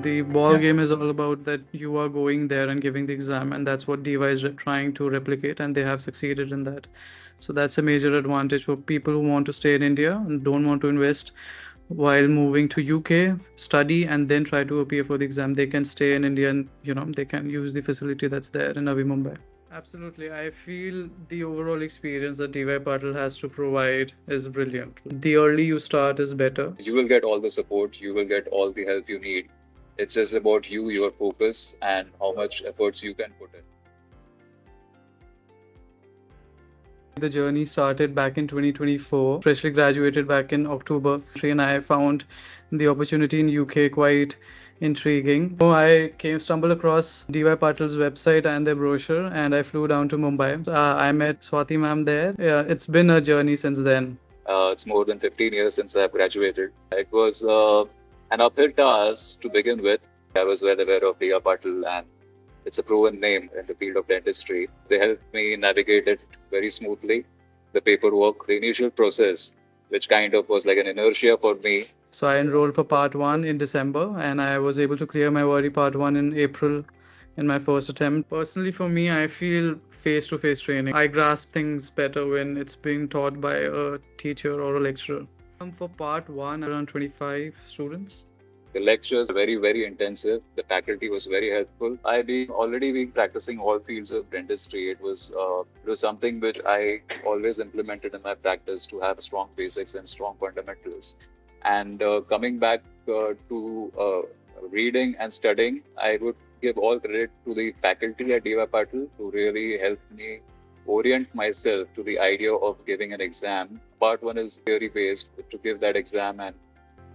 The ball game is all about that you are going there and giving the exam, and that's what DY is trying to replicate, and they have succeeded in that. So that's a major advantage for people who want to stay in India and don't want to invest while moving to UK, study, and then try to appear for the exam. They can stay in India and they can use the facility that's there in Navi Mumbai. Absolutely. I feel the overall experience that DY Patil has to provide is brilliant. The early you start is better. You will get all the support, you will get all the help you need. It's just about you, your focus, and how much efforts you can put in. The journey started back in 2024, freshly graduated back in October, and I found the opportunity in UK quite intriguing. So I stumbled across DY Patil's website and their brochure, and I flew down to Mumbai. I met Swati ma'am there. It's been a journey since then. It's more than 15 years since I've graduated. It was an uphill task to begin with. I was well aware of D Y Patil, and it's a proven name in the field of dentistry. They helped me navigate it very smoothly. The paperwork, the initial process, which kind of was like an inertia for me. So I enrolled for part 1 in December, and I was able to clear my worry part 1 in April in my first attempt. Personally, for me, I feel face-to-face training. I grasp things better when it's being taught by a teacher or a lecturer. For part 1, around 25 students. The lectures were very, very intensive. The faculty was very helpful. I've already been practicing all fields of dentistry. It was something which I always implemented in my practice to have strong basics and strong fundamentals. And coming back to reading and studying, I would give all credit to the faculty at D Y Patil to really help me orient myself to the idea of giving an exam. Part 1 is theory-based. To give that exam and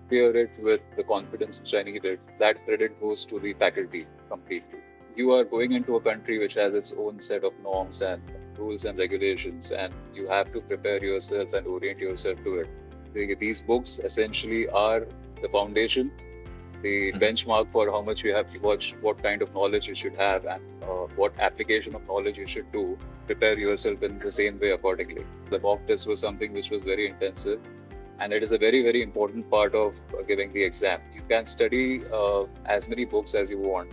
clear it with the confidence which I needed, that credit goes to the faculty completely. You are going into a country which has its own set of norms and rules and regulations, and you have to prepare yourself and orient yourself to it. These books essentially are the foundation, the benchmark for how much you have to watch, what kind of knowledge you should have, and what application of knowledge you should do. Prepare yourself in the same way accordingly. The mock test was something which was very intensive, and it is a very, very important part of giving the exam. You can study as many books as you want,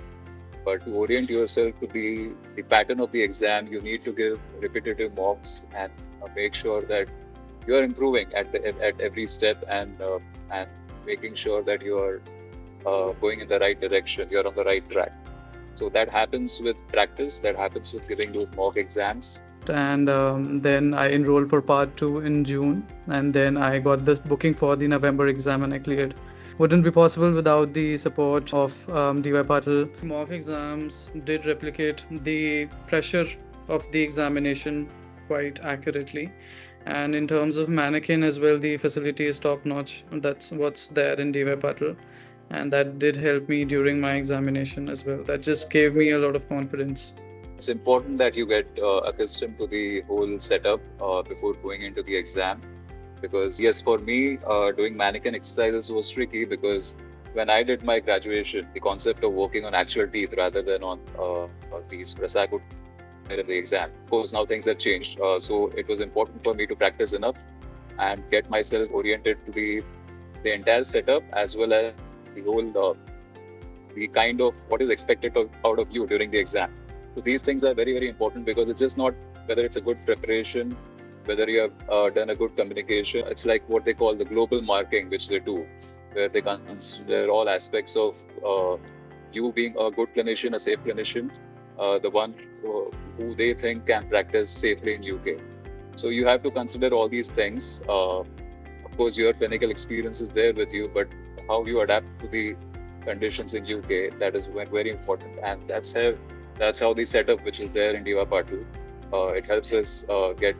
but to orient yourself to the pattern of the exam, you need to give repetitive mocks and make sure that you are improving at every step and making sure that you are going in the right direction, you're on the right track. So that happens with practice, that happens with giving those mock exams. And then I enrolled for part 2 in June, and then I got this booking for the November exam and I cleared. Wouldn't be possible without the support of D Y Patil. Mock exams did replicate the pressure of the examination quite accurately. And in terms of mannequin as well, the facility is top notch. That's what's there in D Y Patil. And that did help me during my examination as well. That just gave me a lot of confidence. It's important that you get accustomed to the whole setup before going into the exam. Because yes, for me, doing mannequin exercises was tricky because when I did my graduation, the concept of working on actual teeth rather than on these Rasaku in the exam. Of course, now things have changed. So it was important for me to practice enough and get myself oriented to the entire setup as well as the whole, the kind of what is expected out of you during the exam. So these things are very, very important because it's just not whether it's a good preparation, whether you have done a good communication. It's like what they call the global marking, which they do, where they consider all aspects of you being a good clinician, a safe clinician, the one who they think can practice safely in UK. So you have to consider all these things. Of course, your clinical experience is there with you, but how you adapt to the conditions in UK, that is very important. And that's how the setup which is there in D Y Patil, it helps us get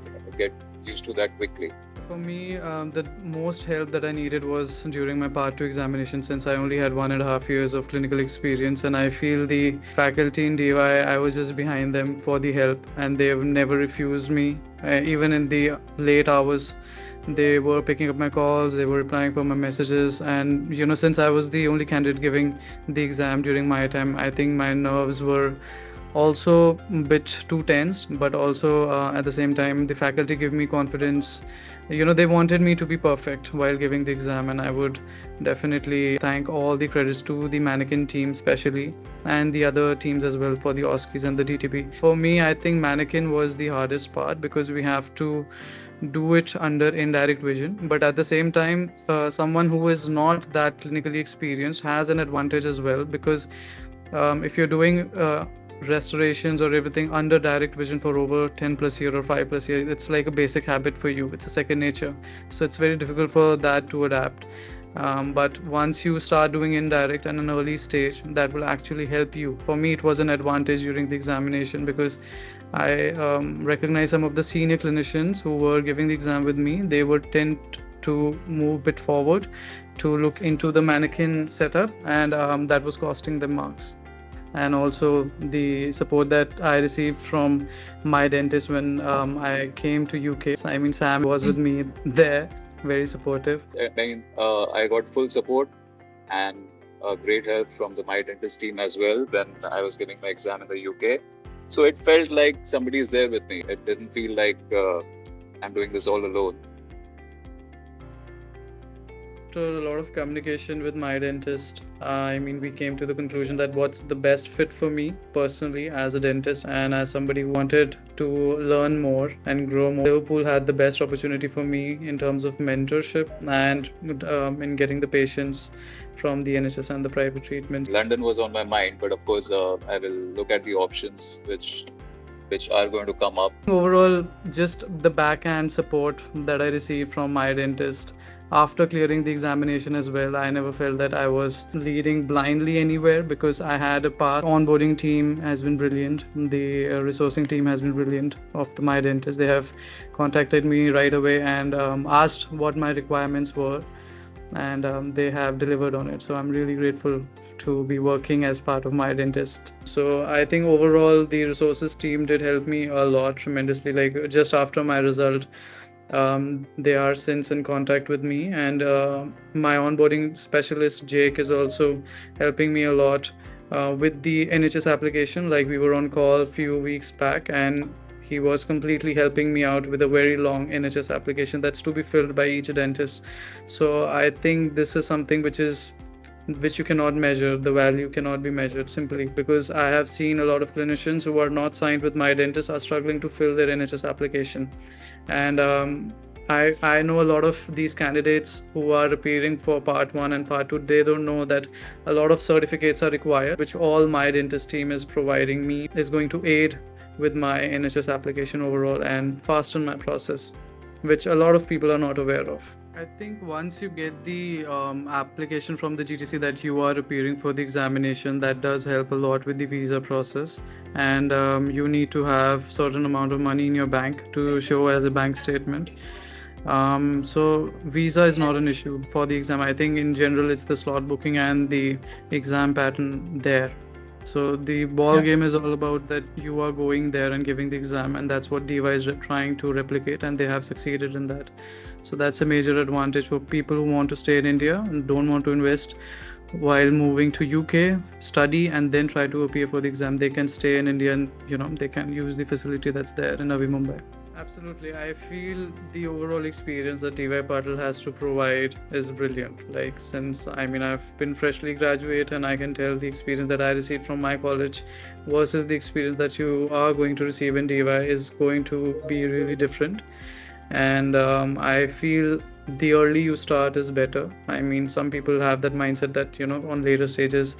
used to that quickly. For me, the most help that I needed was during my part 2 examination, since I only had 1.5 years of clinical experience, and I feel the faculty in DY, I was just behind them for the help, and they have never refused me. Even in the late hours, they were picking up my calls, they were replying for my messages, and since I was the only candidate giving the exam during my time, I think my nerves were also a bit too tense, but also at the same time the faculty give me confidence. They wanted me to be perfect while giving the exam, and I would definitely thank all the credits to the mannequin team especially, and the other teams as well for the OSCEs and the DTP. For me, I think mannequin was the hardest part because we have to do it under indirect vision, but at the same time someone who is not that clinically experienced has an advantage as well, because if you're doing restorations or everything under direct vision for over 10 plus year or 5 plus year, it's like a basic habit for you, it's a second nature, so it's very difficult for that to adapt. But once you start doing indirect at an early stage, that will actually help you. For me, it was an advantage during the examination because I recognize some of the senior clinicians who were giving the exam with me. They would tend to move a bit forward to look into the mannequin setup, and that was costing them marks. And also the support that I received from my dentist when I came to UK. I mean, Sam was with me there, very supportive. I got full support and great help from the mydentist team as well when I was giving my exam in the UK. So it felt like somebody is there with me. It didn't feel like I'm doing this all alone. After a lot of communication with my dentist, we came to the conclusion that what's the best fit for me personally as a dentist and as somebody who wanted to learn more and grow more. Liverpool had the best opportunity for me in terms of mentorship and in getting the patients from the NHS and the private treatment. London was on my mind, but of course I will look at the options which are going to come up. Overall, just the backhand support that I received from my dentist after clearing the examination as well, I never felt that I was leading blindly anywhere because I had a path. Onboarding team has been brilliant. The resourcing team has been brilliant of the my dentist. They have contacted me right away and asked what my requirements were, and they have delivered on it. So I'm really grateful to be working as part of my dentist. So I think overall the resources team did help me a lot tremendously. Like just after my result, they are since in contact with me, and my onboarding specialist Jake is also helping me a lot with the NHS application. Like we were on call a few weeks back and he was completely helping me out with a very long NHS application that's to be filled by each dentist. So I think this is something which you cannot measure. The value cannot be measured simply because I have seen a lot of clinicians who are not signed with my dentist are struggling to fill their NHS application. And I know a lot of these candidates who are appearing for part 1 and part 2, they don't know that a lot of certificates are required, which all my dentist team is providing me, is going to aid with my NHS application overall and fasten my process, which a lot of people are not aware of. I think once you get the application from the GTC that you are appearing for the examination, that does help a lot with the visa process, and you need to have certain amount of money in your bank to show as a bank statement. So visa is not an issue for the exam. I think in general it's the slot booking and the exam pattern there. So the ball game is all about that you are going there and giving the exam, and that's what DY is trying to replicate, and they have succeeded in that. So that's a major advantage for people who want to stay in India and don't want to invest while moving to UK, study and then try to appear for the exam. They can stay in India and they can use the facility that's there in Navi Mumbai. Absolutely. I feel the overall experience that D Y Patil has to provide is brilliant. Like since I've been freshly graduate, and I can tell the experience that I received from my college versus the experience that you are going to receive in DY is going to be really different. And I feel the early you start is better. Some people have that mindset that on later stages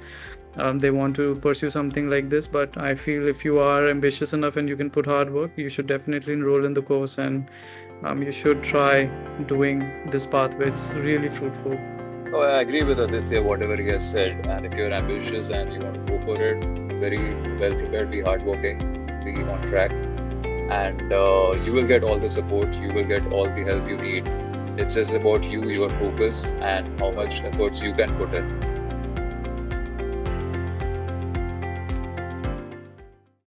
they want to pursue something like this, but I feel if you are ambitious enough and you can put hard work, you should definitely enroll in the course, and you should try doing this pathway. It's really fruitful. Oh, I agree with Aditya, whatever he has said. And if you're ambitious and you want to go for it, very well prepared, be hardworking, be on track, and you will get all the support, you will get all the help you need. It's just about you, your focus, and how much efforts you can put in.